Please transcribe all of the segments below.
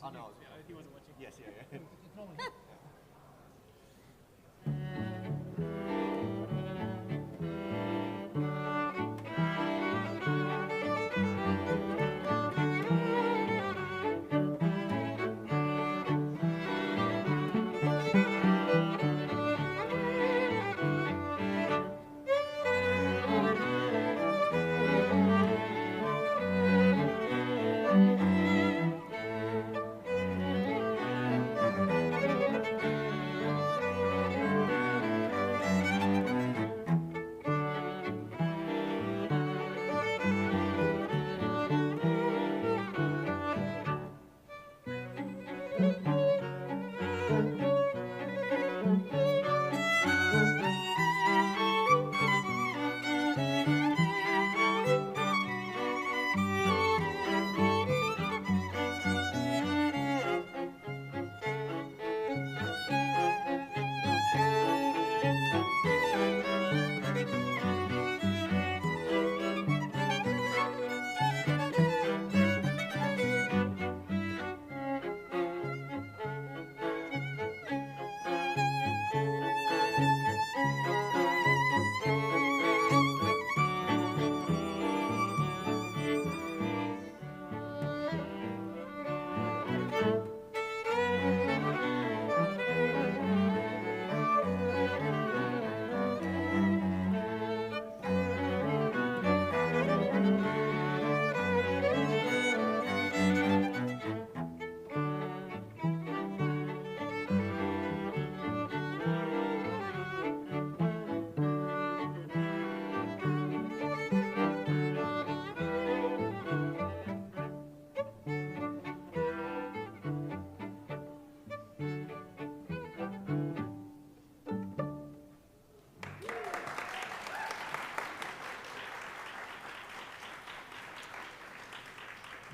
Oh, no. Yeah, he wasn't watching. Yes, yeah.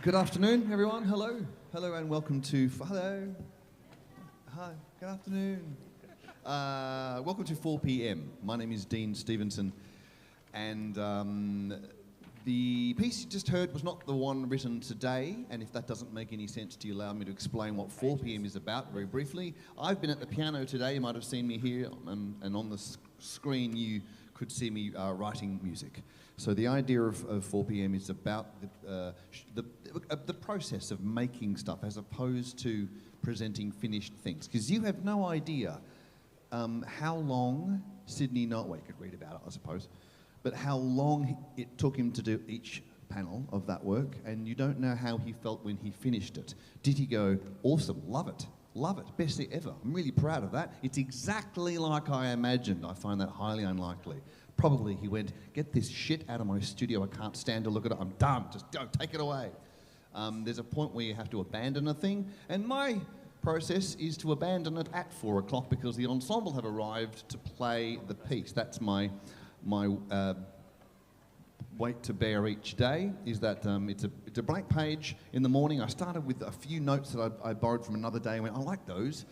Good afternoon, everyone. Hello. Hello and welcome to... Hello. Hi. Good afternoon. Welcome to 4 p.m. My name is Dean Stevenson, and the piece you just heard was not the one written today, and if that doesn't make any sense to you, allow me to explain what 4 p.m. is about very briefly. I've been at the piano today. You might have seen me here, and on the screen you could see me writing music. So the idea of 4 p.m. is about the process of making stuff as opposed to presenting finished things. Because you have no idea how long Sydney Nightway could read about it, I suppose, but how long it took him to do each panel of that work, and you don't know how he felt when he finished it. Did he go, awesome, love it, best thing ever, I'm really proud of that, it's exactly like I imagined? I find that highly unlikely. Probably he went, get this shit out of my studio, I can't stand to look at it, I'm done, just go, take it away. There's a point where you have to abandon a thing, and my process is to abandon it at 4 o'clock because the ensemble have arrived to play the piece. That's my weight to bear each day, is that it's a blank page in the morning. I started with a few notes that I borrowed from another day and went, I like those,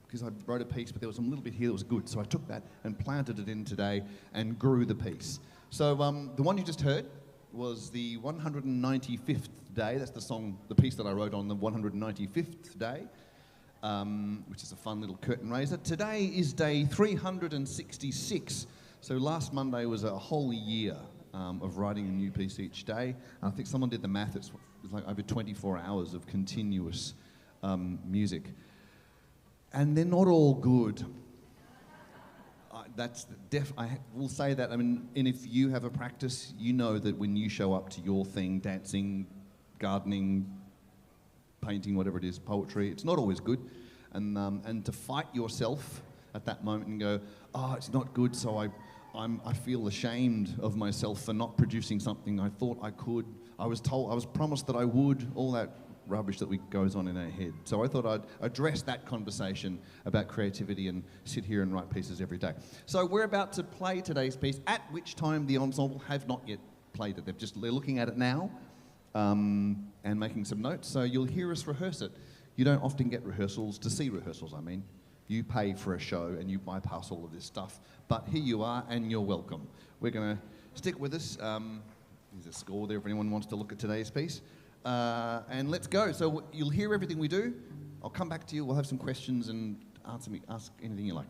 because I wrote a piece, but there was a little bit here that was good. So I took that and planted it in today and grew the piece. So the one you just heard was the 195th day. That's the song, the piece that I wrote on the 195th day, which is a fun little curtain raiser. Today is day 366. So last Monday was a whole year of writing a new piece each day. And I think someone did the math. It's like over 24 hours of continuous music. And they're not all good. I will say that. I mean, and if you have a practice, you know that when you show up to your thing, dancing, gardening, painting, whatever it is, poetry, it's not always good. And to fight yourself at that moment and go, oh, it's not good, so I feel ashamed of myself for not producing something I thought I could. I was promised that I would, all that rubbish that goes on in our head. So I thought I'd address that conversation about creativity and sit here and write pieces every day. So we're about to play today's piece, at which time the ensemble have not yet played it. They're looking at it now and making some notes. So you'll hear us rehearse it. You don't often get rehearsals, to see rehearsals, I mean. You pay for a show and you bypass all of this stuff. But here you are and you're welcome. We're going to stick with us. There's a score there if anyone wants to look at today's piece. And let's go. So you'll hear everything we do. I'll come back to you. We'll have some questions and ask anything you like.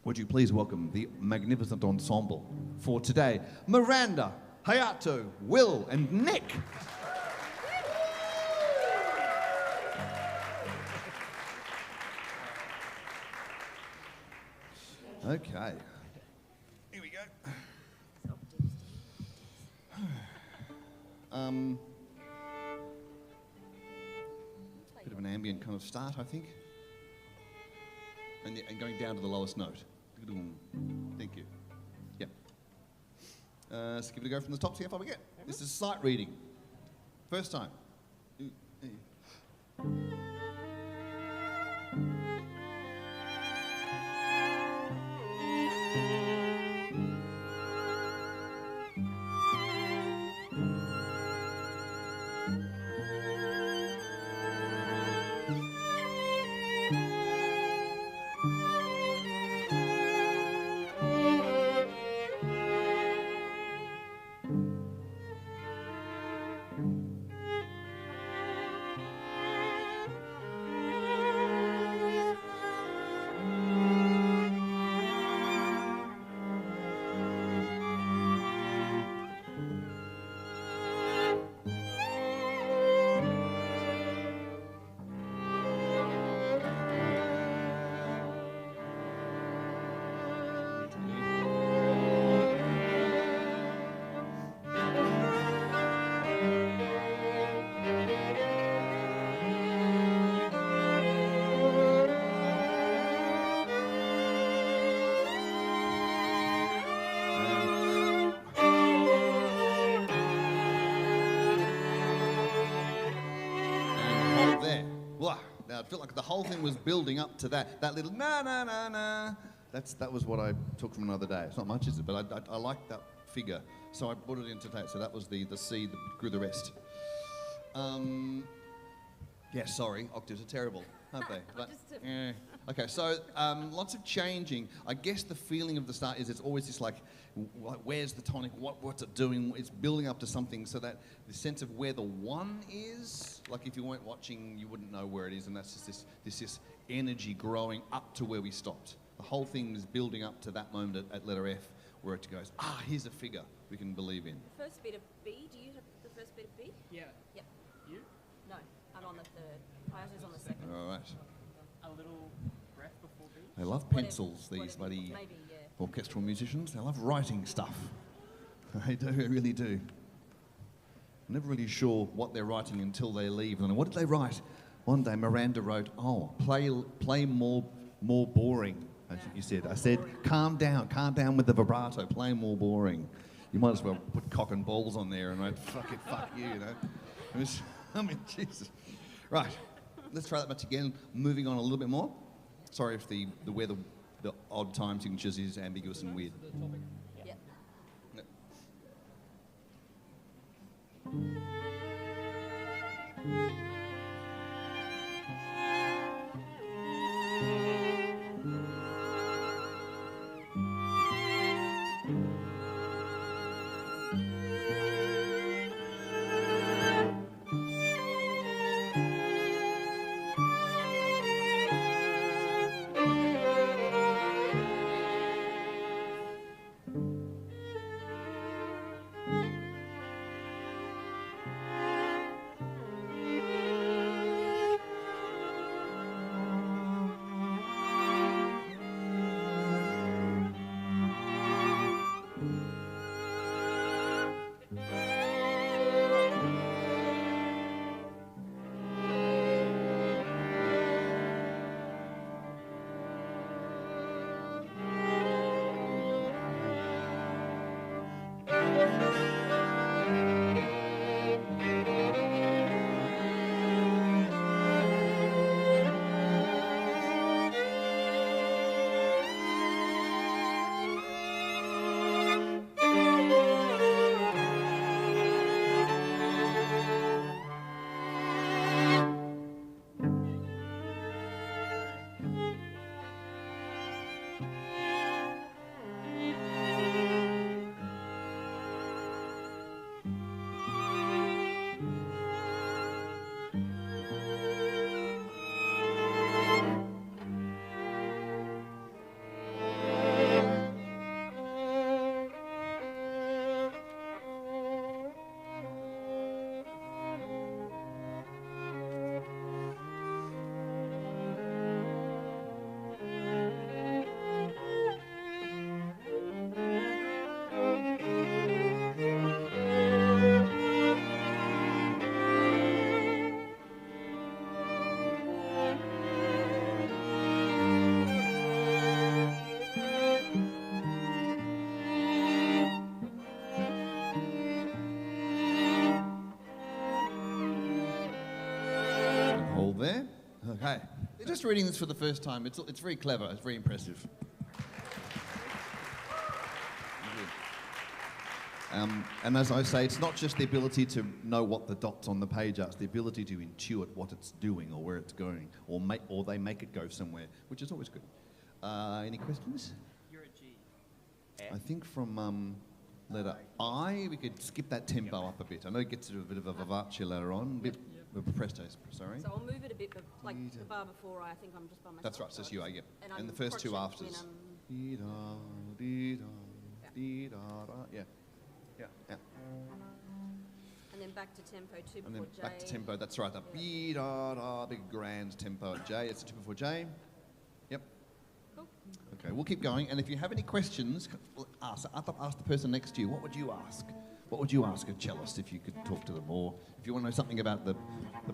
Would you please welcome the magnificent ensemble for today, Miranda, Hayato, Will, and Nick. Okay. Here we go. Bit of an ambient kind of start, I think. And going down to the lowest note. Thank you. Yep. Let's give it a go from the top, see how far we get. This is sight reading. First time. Now, I feel like the whole thing was building up to that little na-na-na-na. That was what I took from another day. It's not much, is it? But I like that figure. So I put it into tape. So that was the C that grew the rest. Yeah, sorry. Octaves are terrible, aren't they? But, yeah. Okay, so lots of changing. I guess the feeling of the start is it's always just like, where's the tonic? What's it doing? It's building up to something so that the sense of where the one is, like if you weren't watching, you wouldn't know where it is, and that's just this energy growing up to where we stopped. The whole thing is building up to that moment at letter F, where it goes, here's a figure we can believe in. The first bit of B, do you have the first bit of B? Yeah. Yep. You? No, I'm on the third. Hayato's on the second. All right. A little breath before B? They love pencils, these bloody Maybe, yeah. orchestral musicians. They love writing stuff. They do, they really do. I'm never really sure what they're writing until they leave. And what did they write? One day Miranda wrote, play more boring, I think you said. I said, calm down with the vibrato, play more boring. You might as well put cock and balls on there and write, fuck you, you know. I mean, Jesus. Right, let's try that much again. Moving on a little bit more. Sorry if the odd time signatures is ambiguous and weird. Yep. Yep. there. Okay. They're just reading this for the first time. It's very clever. It's very impressive. And as I say, it's not just the ability to know what the dots on the page are, it's the ability to intuit what it's doing or where it's going, or they make it go somewhere, which is always good. Any questions? You're at G. I think from letter I, we could skip that tempo up a bit. I know it gets to a bit of a vivace later on, a bit of a presto, sorry. So I'll move it a bit, but like the bar before, I think I'm just by myself. That's right, says you are, yeah. And And I'm the first two crotchet afters. when Dee-da, dee-da, dee-da-da, yeah. Yeah, yeah. and then back to tempo two And then before J. back to tempo, that's right, the bee-da-da, big grand tempo at J. It's the two before J. Yep. Cool. Okay, we'll keep going. And if you have any questions, ask the person next to you. What would you ask? What would you ask a cellist if you could talk to them? Or if you want to know something about the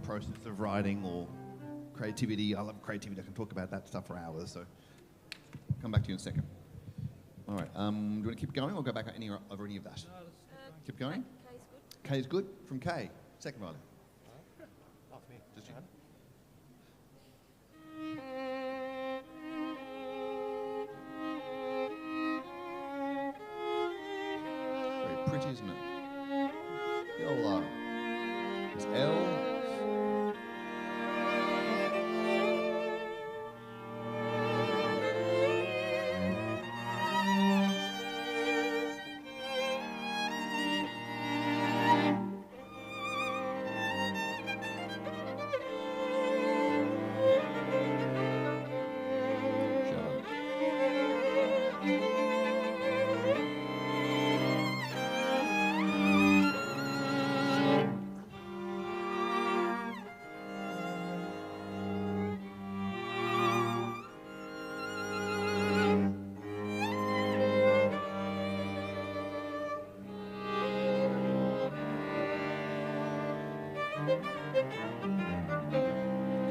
process of writing or creativity, I love creativity. I can talk about that stuff for hours. So I'll come back to you in a second. All right. Do you want to keep going or go back over any of that? Keep going? K is good. K is good. From K. Second violin. That's me. Just you. Very pretty, isn't it? The old R. It's L.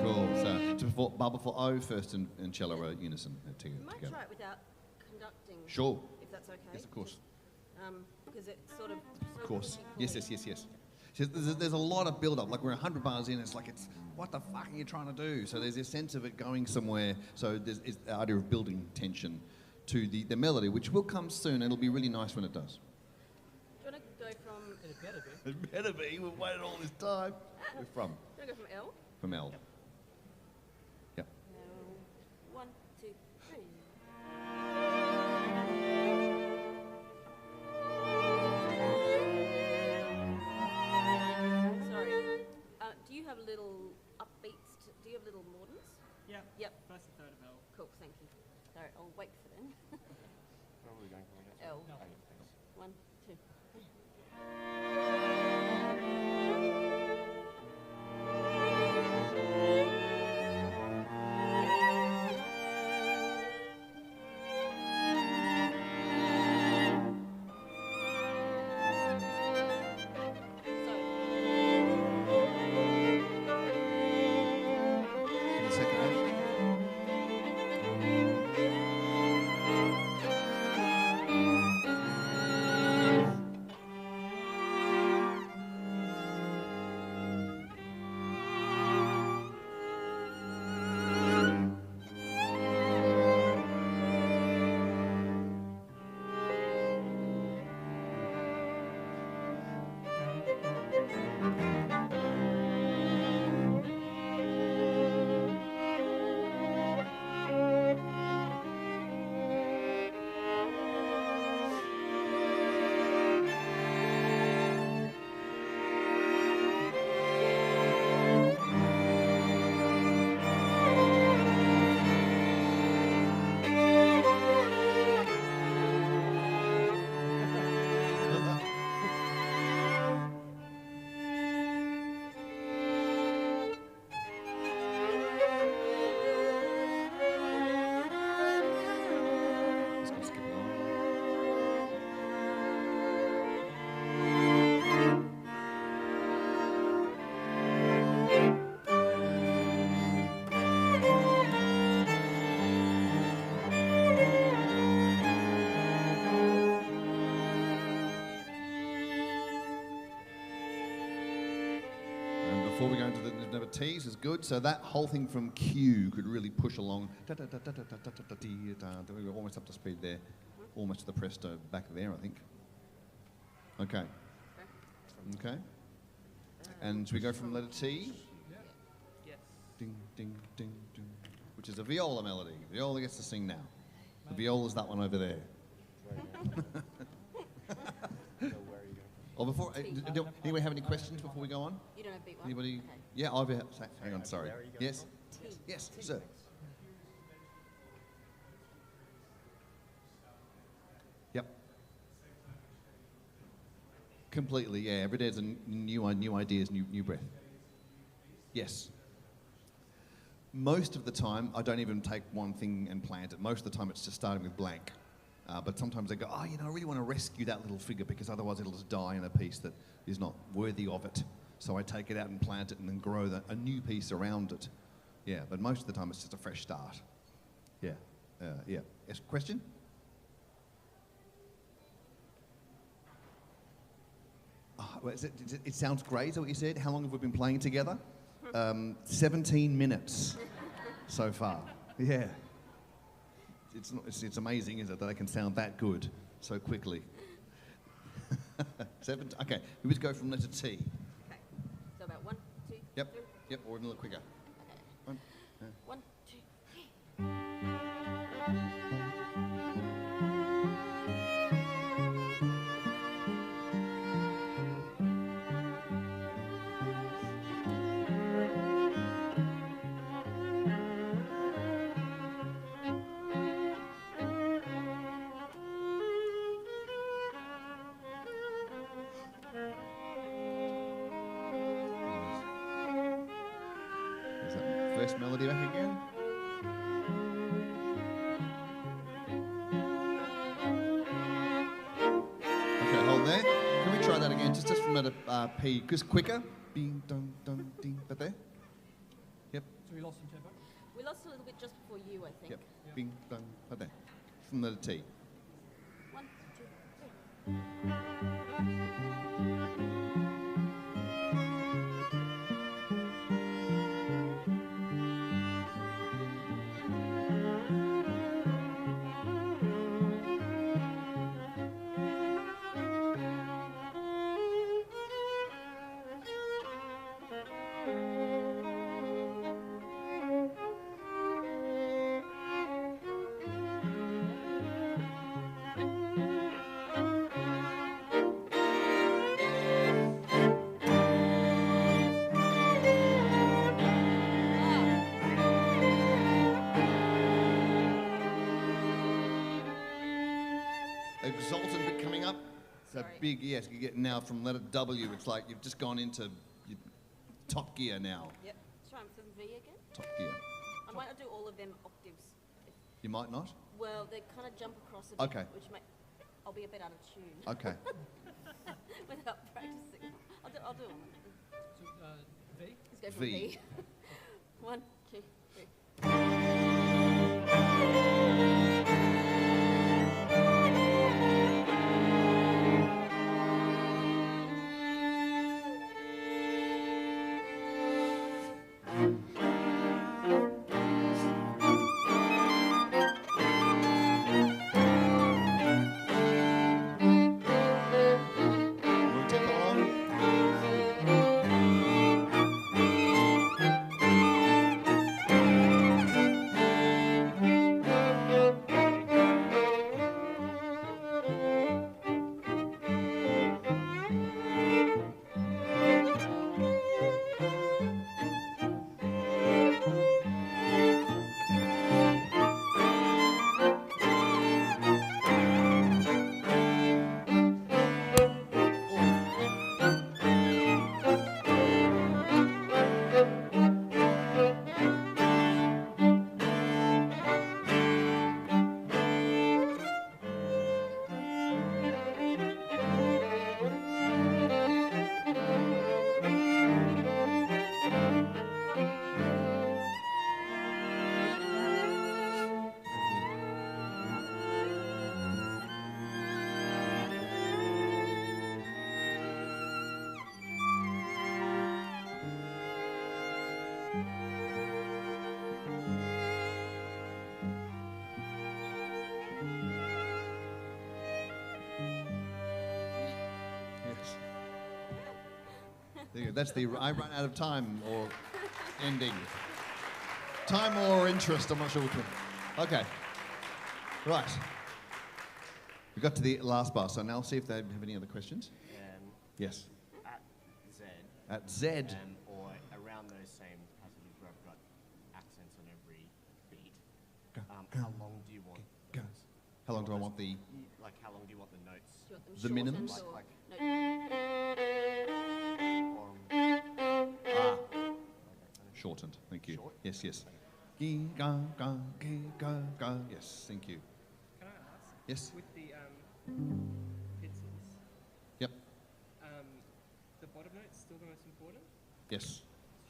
Cool. So just before, bar before O, first and cello are unison You might together. try it without conducting. Sure. If that's okay. Yes, of course. Because it's sort of. So Of course. quickly. Yes, yes, yes, yes. So there's a lot of build-up. Like we're 100 bars in, it's like, what the fuck are you trying to do? So there's this sense of it going somewhere. So there's the idea of building tension to the melody, which will come soon. It'll be really nice when it does. Do you want to go from. It better be. It better be. We've waited all this time. We're from? Do you want to go from L? From L. Yep. L. 1, 2, 3. Sorry. Do you have little upbeats? Do you have little mordants? Yeah. Yep. First and third of L. Cool, thank you. Sorry, I'll wait for them. Where are we going from here? L. Oh, yeah, thanks. 1, 2. In the second half. before we go into the number T's is good. So that whole thing from Q could really push along. We're almost up to speed there. Almost to the presto back there, I think. Okay. Okay. And should we go from letter T? Yes. Ding, ding, ding, ding. Which is a viola melody. Viola gets to sing now. The viola's that one over there. Or before, anybody have any questions before we go on? You don't have beat one? Anybody? Okay. Yeah, hang on, sorry. Yes? T. Yes, sir. Yep. Completely, yeah. Every day there's a new ideas, new breath. Yes. Most of the time, I don't even take one thing and plant it. Most of the time, it's just starting with blank. But sometimes I go, I really want to rescue that little figure because otherwise it'll just die in a piece that is not worthy of it. So I take it out and plant it and then grow a new piece around it. Yeah, but most of the time it's just a fresh start. Yeah, yeah. Yes, question? Well, it sounds great, is that what you said? How long have we been playing together? 17 minutes so far. Yeah. It's amazing, isn't it, that I can sound that good so quickly. Okay, we would go from letter T. Okay. So about 1, 2, Yep, 3. yep, or a little quicker. Okay. One, 1, 2, 3. Is that first melody back again? Okay, hold there. Can we try that again? Just from letter P, just quicker. Ding, dong, dong, ding. But there? Yep, So we lost some tempo. We lost a little bit just before you, I think. yep. Bing, dong, but there. From letter T. 1, 2, 3. Exultant bit coming up. It's a Sorry. big, yes, you get now from letter W, it's like you've just gone into top gear now. Yep. Try them from V again. Top gear. I might not do all of them octaves. You might not? Well, they kind of jump across a bit, Okay. which I'll be a bit out of tune Okay. without practicing. I'll do one. So V. Let's go from V. V. 1, 2, 3. We'll take along. That's the I run out of time or ending. Time or interest, I'm not sure which one. Okay. Right. We got to the last bar, so now I'll see if they have any other questions. Yes. At Z. At Z. Or around those same passages where I've got accents on every beat. Go, How long do you want? Go. How long do I want the... Like, how long do you want the notes? Do you want them The shortened minims? or- Like- no, Ah. Shortened, thank you. Short? Yes, yes. Gee, ga, ga, gee, ga, ga. Yes, thank you. Can I ask? Yes. With the pizzas, Yep. the bottom note's still the most important? Yes.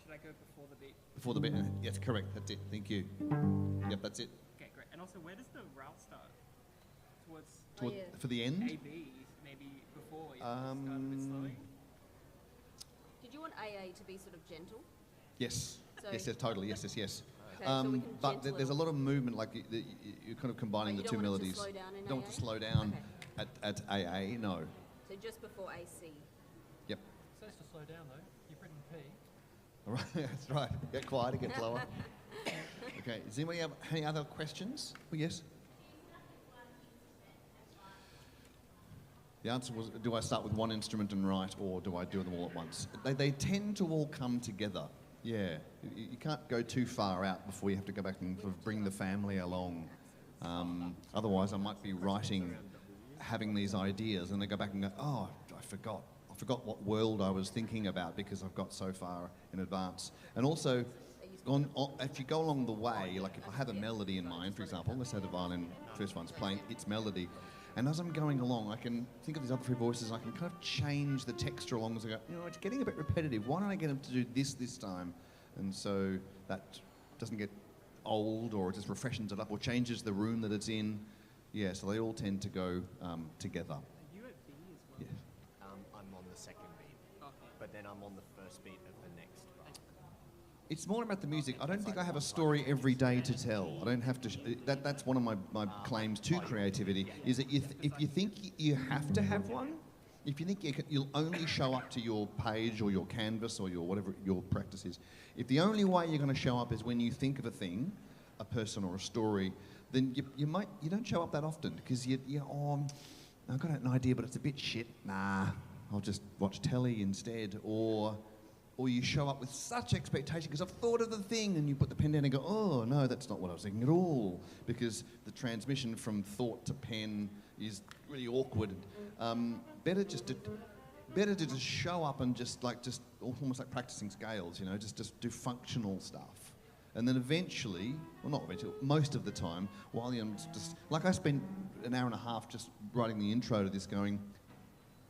Should I go before the beat? Before the bit. Yes, correct. That's it. Thank you. Yep, that's it. Okay, great. And also, where does the route start? Towards Toward- yeah. For the end. A, B, maybe before you start a bit slowing? Did you want AA to be sort of gentle? Yes. So- Yes, yes, totally. Yes, yes, yes. Okay, so we can But gentle there's a it. lot of movement, like you're kind of combining Oh, the you two don't want it to melodies. slow down in You don't want AA? to slow down Okay. at AA, no. So just before AC. Yep. So to slow down though, you've written P. All right, that's right. Get quieter, get lower. Okay, does anybody have any other questions? Oh, yes? The answer was, do I start with one instrument and write, or do I do them all at once? They tend to all come together. Yeah, you can't go too far out before you have to go back and sort of bring the family along. Otherwise, I might be writing, having these ideas, and they go back and go, oh, I forgot what world I was thinking about because I've got so far in advance. And also, if you go along the way, like if I have a melody in mind, for example, let's say the violin first one's playing its melody, and as I'm going along, I can think of these other three voices, I can kind of change the texture along as I go, it's getting a bit repetitive. Why don't I get them to do this time? And so that doesn't get old, or it just refreshes it up, or changes the room that it's in. Yeah, so they all tend to go together. Are you at B as well? Yeah. I'm on the second beat, Okay. but then I'm on the first beat of the next bar. It's more about the music. I don't think I have a story every day to tell. I don't have to. That's one of my claims to creativity. Is that if you think you have to have one, if you think you'll only show up to your page or your canvas or your whatever your practice is, if the only way you're going to show up is when you think of a thing, a person or a story, then you don't show up that often because I've got an idea but it's a bit shit. Nah, I'll just watch telly instead, or you show up with such expectation because I've thought of the thing, and you put the pen down and go, oh, no, that's not what I was thinking at all, because the transmission from thought to pen is really awkward. Better to just show up and just almost like practicing scales, just do functional stuff. And then eventually, well, not eventually, most of the time, while you're just, like I spent an hour and a half just writing the intro to this going,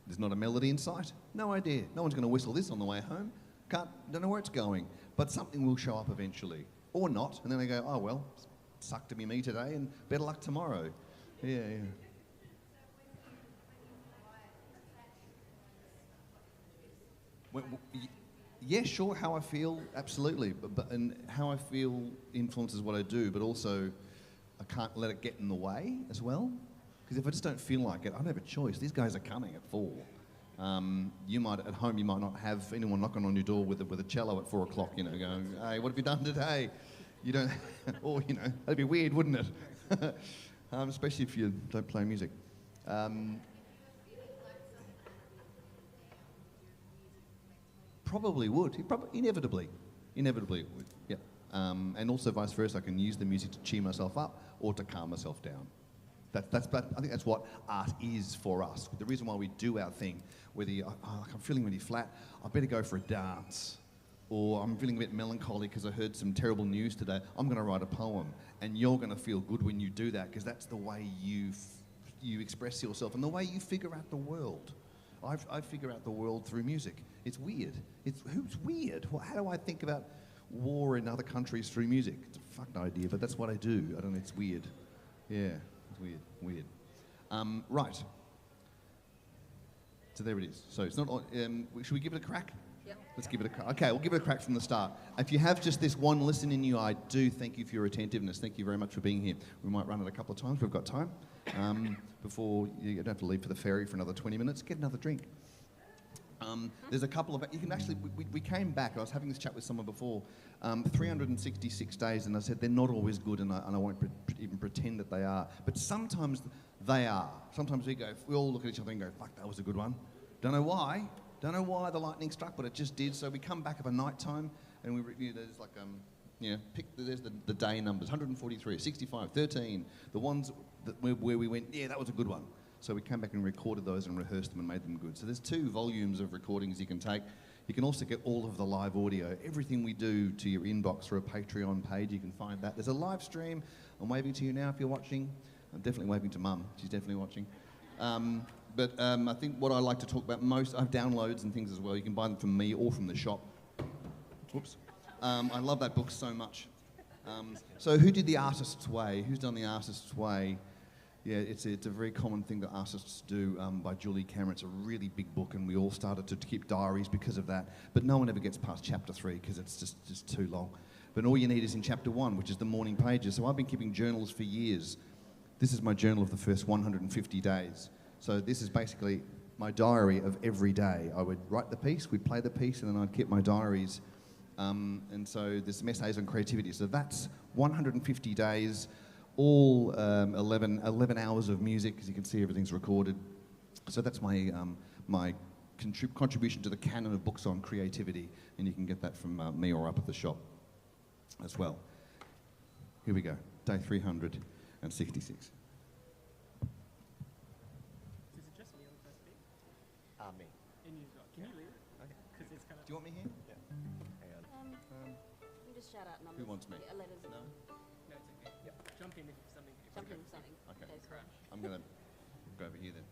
there's not a melody in sight? No idea. No one's going to whistle this on the way home. Don't know where it's going, but something will show up eventually, or not, and then they go, oh well, sucked to be me today, and better luck tomorrow. Yeah. Yeah, sure. How I feel, absolutely, and how I feel influences what I do, but also I can't let it get in the way as well, because if I just don't feel like it, I don't have a choice. These guys are coming at 4. You might, at home, you might not have anyone knocking on your door with a cello at 4 o'clock, going, hey, what have you done today? You don't, or, that'd be weird, wouldn't it? Especially if you don't play music. Probably would, inevitably would, yeah. And also vice versa, I can use the music to cheer myself up or to calm myself down. I think that's what art is for us. The reason why we do our thing, whether I'm feeling really flat, I better go for a dance. Or I'm feeling a bit melancholy because I heard some terrible news today, I'm going to write a poem. And you're going to feel good when you do that, because that's the way you express yourself and the way you figure out the world. I figure out the world through music. It's weird. Who's weird? How do I think about war in other countries through music? It's a fucked idea, but that's what I do. I don't know, it's weird. Yeah. Weird. Right. So there it is. So it's not. Should we give it a crack? Yep. Let's give it a crack. Okay, we'll give it a crack from the start. If you have just this one listen in you, I do thank you for your attentiveness. Thank you very much for being here. We might run it a couple of times. We've got time. Before you don't have to leave for the ferry for another 20 minutes. Get another drink. There's a couple of, you can actually, we came back, I was having this chat with someone before, 366 days, and I said they're not always good, and I won't even pretend that they are, but sometimes they are. Sometimes we all look at each other and go, fuck, that was a good one. Don't know why the lightning struck, but it just did. So we come back of a night time, and there's like, there's the day numbers, 143, 65, 13, the ones where we went, yeah, that was a good one. So we came back and recorded those and rehearsed them and made them good. So there's 2 volumes of recordings you can take. You can also get all of the live audio. Everything we do to your inbox through a Patreon page, you can find that. There's a live stream. I'm waving to you now if you're watching. I'm definitely waving to Mum. She's definitely watching. But I think what I like to talk about most, I have downloads and things as well. You can buy them from me or from the shop. Whoops. I love that book so much. So who did The Artist's Way? Who's done The Artist's Way? Yeah, it's a very common thing that artists do by Julie Cameron. It's a really big book, and we all started to keep diaries because of that. But no one ever gets past chapter 3 because it's just too long. But all you need is in chapter 1, which is the morning pages. So I've been keeping journals for years. This is my journal of the first 150 days. So this is basically my diary of every day. I would write the piece, we'd play the piece, and then I'd keep my diaries. And so there's some essays on creativity. So that's 150 days. All 11 hours of music, as you can see, everything's recorded. So that's my contribution to the canon of books on creativity, and you can get that from me or up at the shop as well. Here we go, day 366. Is it just me on the first beat? Me. And you've got, can you read it? Okay. Because it's kind of... Do you want me here? Yeah. Hang on. You just shout out numbers. Who wants me? Yeah, letters. No? No, it's okay. Yep. Jump in if something... Jump in something. Okay. Goes wrong. I'm going to go over here then.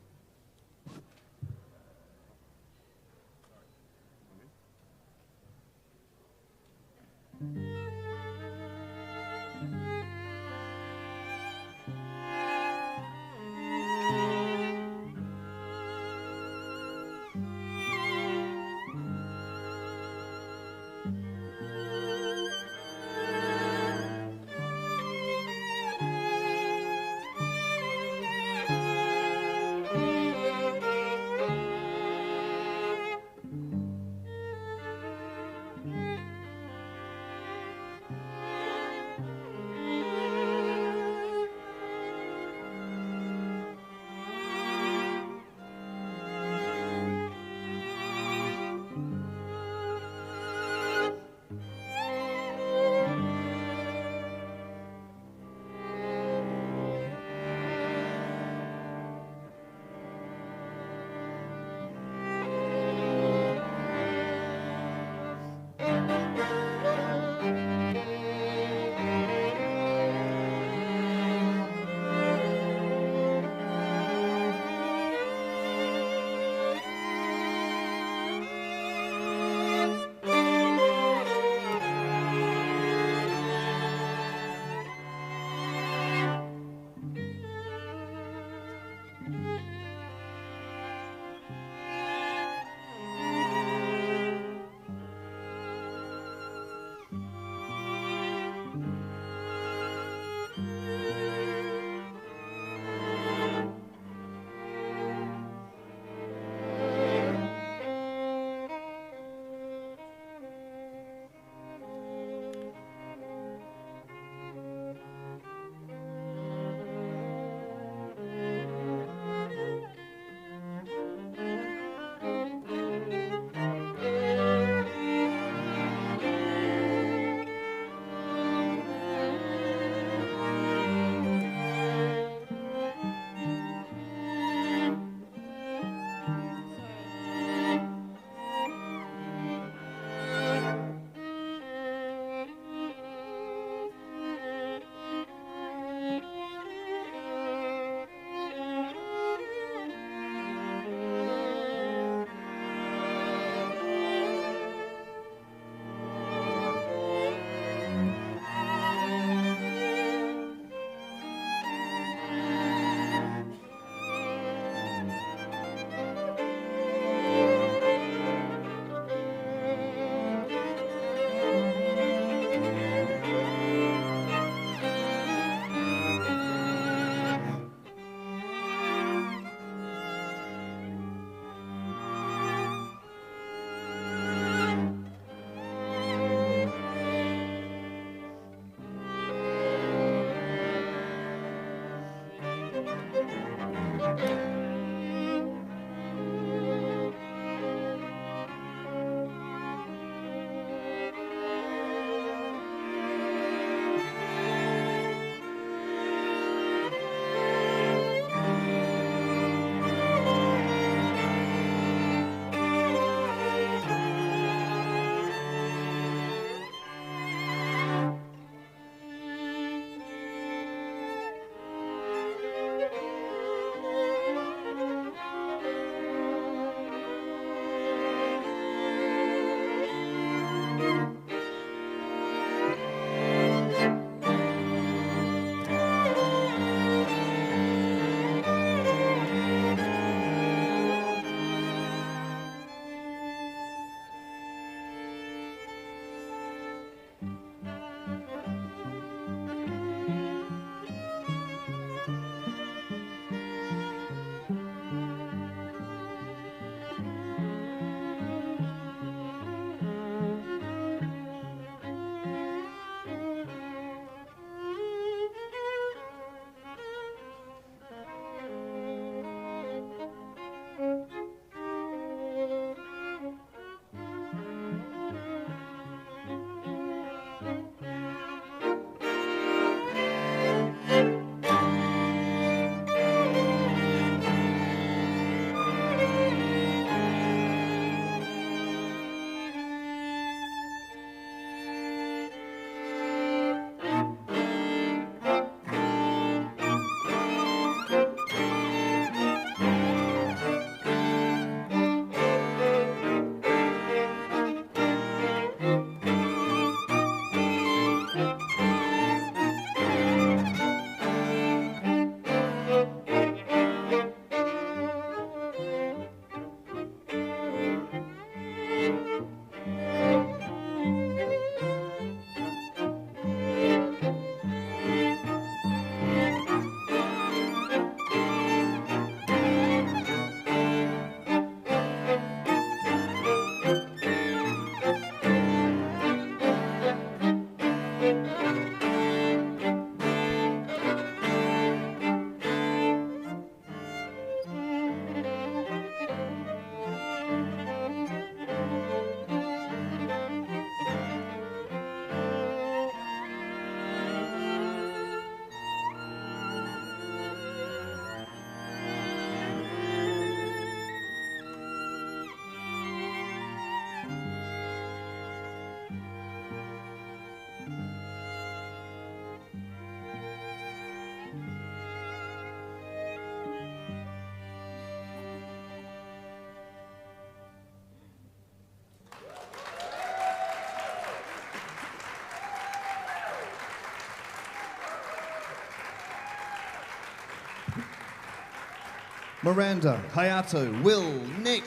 Miranda, Hayato, Will, Nick.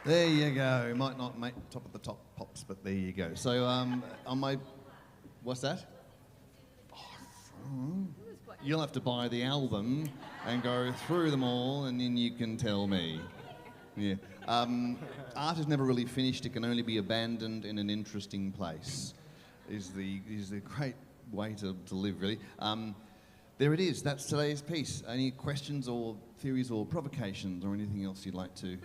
There you go. Might not make top of the top pops, but there you go. So on my, what's that? You'll have to buy the album and go through them all, and then you can tell me. Yeah. Art is never really finished. It can only be abandoned in an interesting place. Is the great way to live, really. There it is. That's today's piece. Any questions or theories or provocations or anything else you'd like to?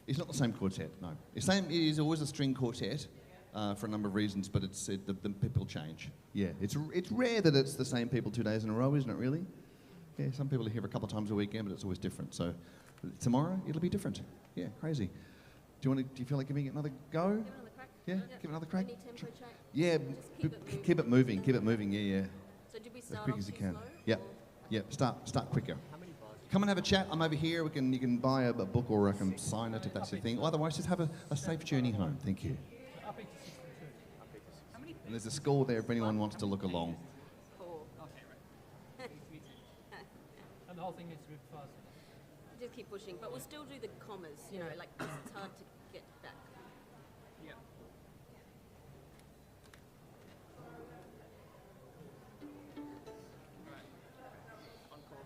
It's not the same quartet, no. It is always a string quartet for a number of reasons, but the people change. Yeah, it's rare that it's the same people 2 days in a row, isn't it, really? Yeah, some people are here a couple of times a weekend, but it's always different. So tomorrow, it'll be different. Yeah, crazy. Do you feel like giving it another go? Give it another crack. Yeah, give it another crack. Any tempo check? Yeah, Just keep it moving. Keep it moving. Yeah. So did we As start quick off as you too can. slow, Yep. or- Yep. Start quicker. How many bars? Come and have a chat. I'm over here. You can buy a book or I can sign it if that's your thing. Or otherwise, just have a safe journey home. Thank you. Upbeat to 62. And there's a score there if anyone wants to look along. Four. Okay, right. And the whole thing needs to be fast. Just keep pushing, but we'll still do the commas, you know, like 'cause it's hard to get back. Yeah. Right. Encore.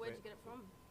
Where'd you get it from?